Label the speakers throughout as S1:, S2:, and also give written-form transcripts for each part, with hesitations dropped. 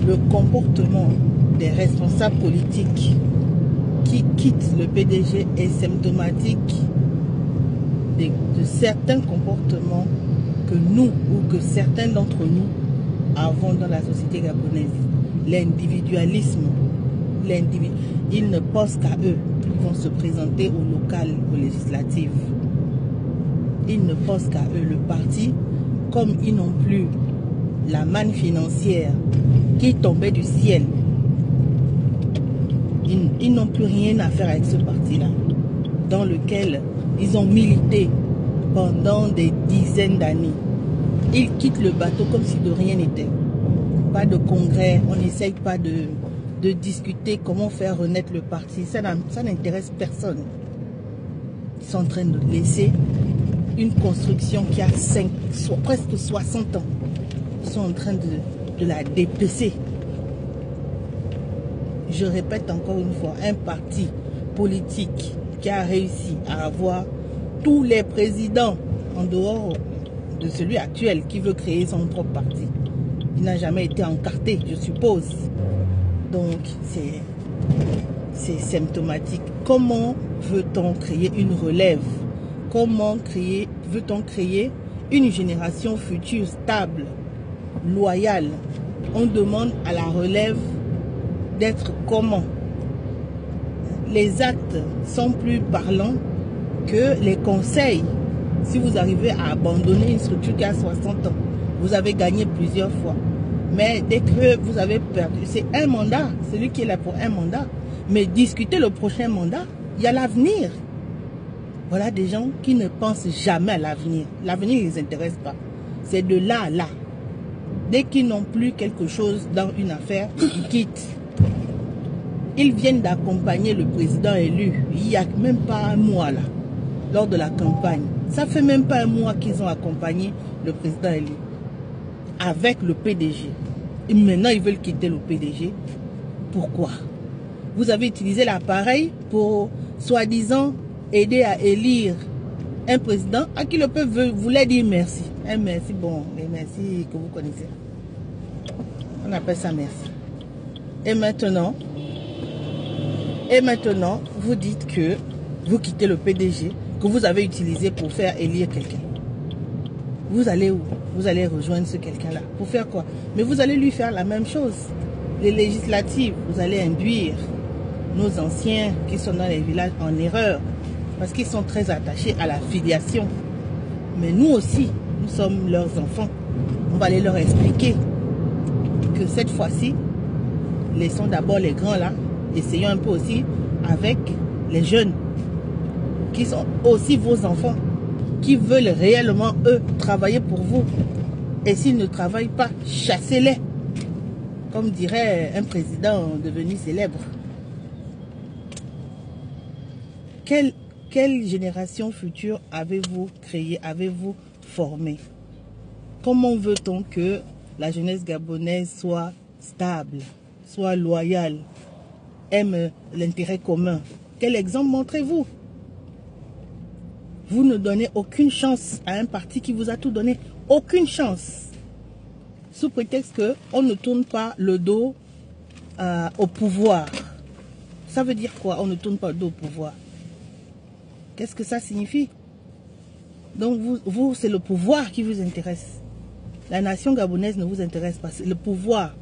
S1: le comportement des responsables politiques qui quittent le PDG est symptomatique de certains comportements que nous ou que certains d'entre nous avons dans la société gabonaise. L'individualisme, ils ne pensent qu'à eux. Ils vont se présenter au local, aux législatives. Ils ne pensent qu'à eux. Le parti, comme ils n'ont plus la manne financière qui tombait du ciel, ils n'ont plus rien à faire avec ce parti-là, dans lequel ils ont milité pendant des dizaines d'années. Ils quittent le bateau comme si de rien n'était. Pas de congrès, on n'essaye pas de discuter comment faire renaître le parti. Ça n'intéresse personne. Ils sont en train de laisser une construction qui a presque 60 ans. Ils sont en train de la dépecer. Je répète encore une fois, un parti politique qui a réussi à avoir tous les présidents en dehors de celui actuel qui veut créer son propre parti. Il n'a jamais été encarté, je suppose. Donc, c'est symptomatique. Comment veut-on créer une relève? Comment veut-on créer une génération future stable, loyale? On demande à la relève d'être comment? Les actes sont plus parlants que les conseils. Si vous arrivez à abandonner une structure qui a 60 ans, vous avez gagné plusieurs fois. Mais dès que vous avez perdu, c'est un mandat, celui qui est là pour un mandat. Mais discuter le prochain mandat, il y a l'avenir. Voilà des gens qui ne pensent jamais à l'avenir. L'avenir ne les intéresse pas. C'est de là à là. Dès qu'ils n'ont plus quelque chose dans une affaire, ils quittent. Ils viennent d'accompagner le président élu. Il n'y a même pas un mois là, lors de la campagne. Ça fait même pas un mois qu'ils ont accompagné le président élu avec le PDG. Et maintenant, ils veulent quitter le PDG. Pourquoi? Vous avez utilisé l'appareil pour, soi-disant, aider à élire un président à qui le peuple voulait dire merci. Un merci, bon, les merci que vous connaissez. On appelle ça merci. Et maintenant, vous dites que vous quittez le PDG que vous avez utilisé pour faire élire quelqu'un. Vous allez où? Vous allez rejoindre ce quelqu'un-là. Pour faire quoi? Mais vous allez lui faire la même chose. Les législatives, vous allez induire nos anciens qui sont dans les villages en erreur. Parce qu'ils sont très attachés à la filiation. Mais nous aussi, nous sommes leurs enfants. On va aller leur expliquer que cette fois-ci, laissons d'abord les grands là. Essayons un peu aussi avec les jeunes qui sont aussi vos enfants, qui veulent réellement, eux, travailler pour vous. Et s'ils ne travaillent pas, chassez-les. Comme dirait un président devenu célèbre. Quelle génération future avez-vous créée, avez-vous formée? Comment veut-on que la jeunesse gabonaise soit stable, soit loyale, aime l'intérêt commun? Quel exemple montrez-vous? Vous ne donnez aucune chance à un parti qui vous a tout donné. Aucune chance. Sous prétexte qu'on ne tourne pas le dos au pouvoir. Ça veut dire quoi? On ne tourne pas le dos au pouvoir. Qu'est-ce que ça signifie? Donc vous c'est le pouvoir qui vous intéresse. La nation gabonaise ne vous intéresse pas. C'est le pouvoir.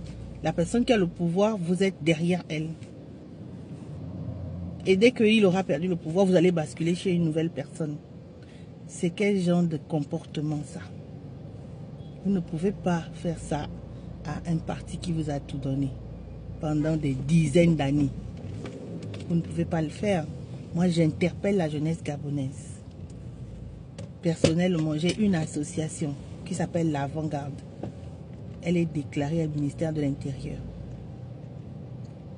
S1: La personne qui a le pouvoir, vous êtes derrière elle. Et dès qu'il aura perdu le pouvoir, vous allez basculer chez une nouvelle personne. C'est quel genre de comportement ça? Vous ne pouvez pas faire ça à un parti qui vous a tout donné pendant des dizaines d'années. Vous ne pouvez pas le faire. Moi, j'interpelle la jeunesse gabonaise. Personnellement, j'ai une association qui s'appelle l'Avant-Garde. Elle est déclarée au ministère de l'Intérieur.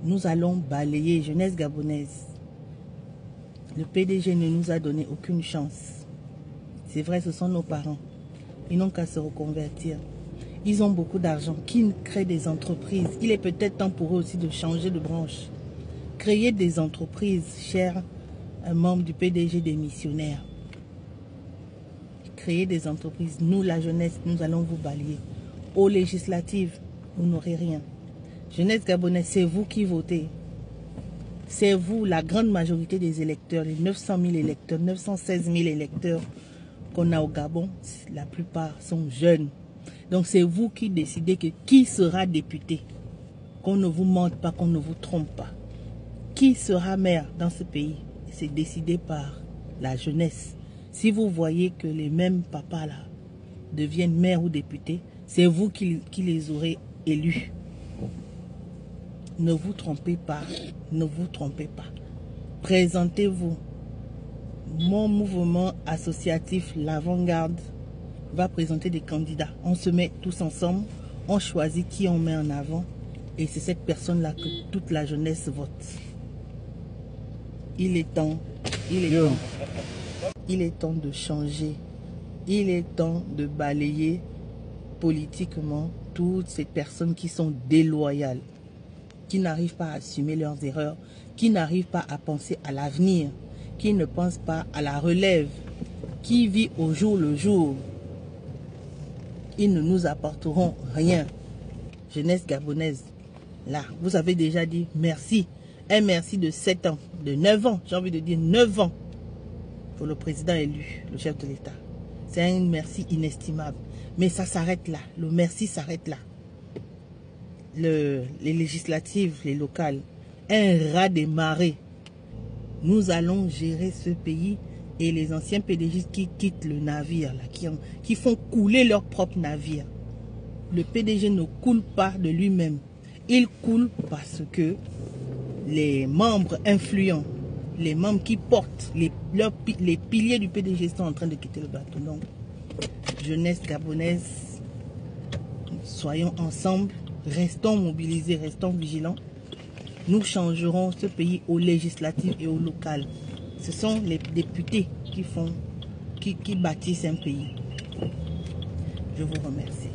S1: Nous allons balayer jeunesse gabonaise. Le PDG ne nous a donné aucune chance. C'est vrai, ce sont nos parents. Ils n'ont qu'à se reconvertir. Ils ont beaucoup d'argent. Qui crée des entreprises? Il est peut-être temps pour eux aussi de changer de branche. Créer des entreprises, chers membres du PDG des missionnaires. Créer des entreprises. Nous, la jeunesse, nous allons vous balayer. Aux législatives, vous n'aurez rien. Jeunesse gabonaise, c'est vous qui votez. C'est vous, la grande majorité des électeurs, les 900 000 électeurs, 916 000 électeurs qu'on a au Gabon, la plupart sont jeunes. Donc c'est vous qui décidez que qui sera député. Qu'on ne vous mente pas, qu'on ne vous trompe pas. Qui sera maire dans ce pays, c'est décidé par la jeunesse. Si vous voyez que les mêmes papas là deviennent maires ou députés, c'est vous qui les aurez élus. Ne vous trompez pas, ne vous trompez pas. Présentez-vous. Mon mouvement associatif, l'Avant-Garde, va présenter des candidats. On se met tous ensemble, on choisit qui on met en avant et c'est cette personne-là que toute la jeunesse vote. Il est temps de changer. Il est temps de balayer politiquement toutes ces personnes qui sont déloyales, qui n'arrivent pas à assumer leurs erreurs, qui n'arrivent pas à penser à l'avenir, qui ne pensent pas à la relève, qui vit au jour le jour. Ils ne nous apporteront rien. Jeunesse gabonaise, là, vous avez déjà dit merci. Un merci de 7 ans, de 9 ans, j'ai envie de dire 9 ans pour le président élu, le chef de l'État. C'est un merci inestimable. Mais ça s'arrête là, le merci s'arrête là. Les législatives, les locales, un raz des marées. Nous allons gérer ce pays et les anciens PDG qui quittent le navire, là, qui font couler leur propre navire. Le PDG ne coule pas de lui-même. Il coule parce que les membres influents, les membres qui portent les piliers du PDG sont en train de quitter le bateau. Donc, jeunesse gabonaise, soyons ensemble, restons mobilisés, restons vigilants. Nous changerons ce pays au législatif et au local. Ce sont les députés qui bâtissent un pays. Je vous remercie.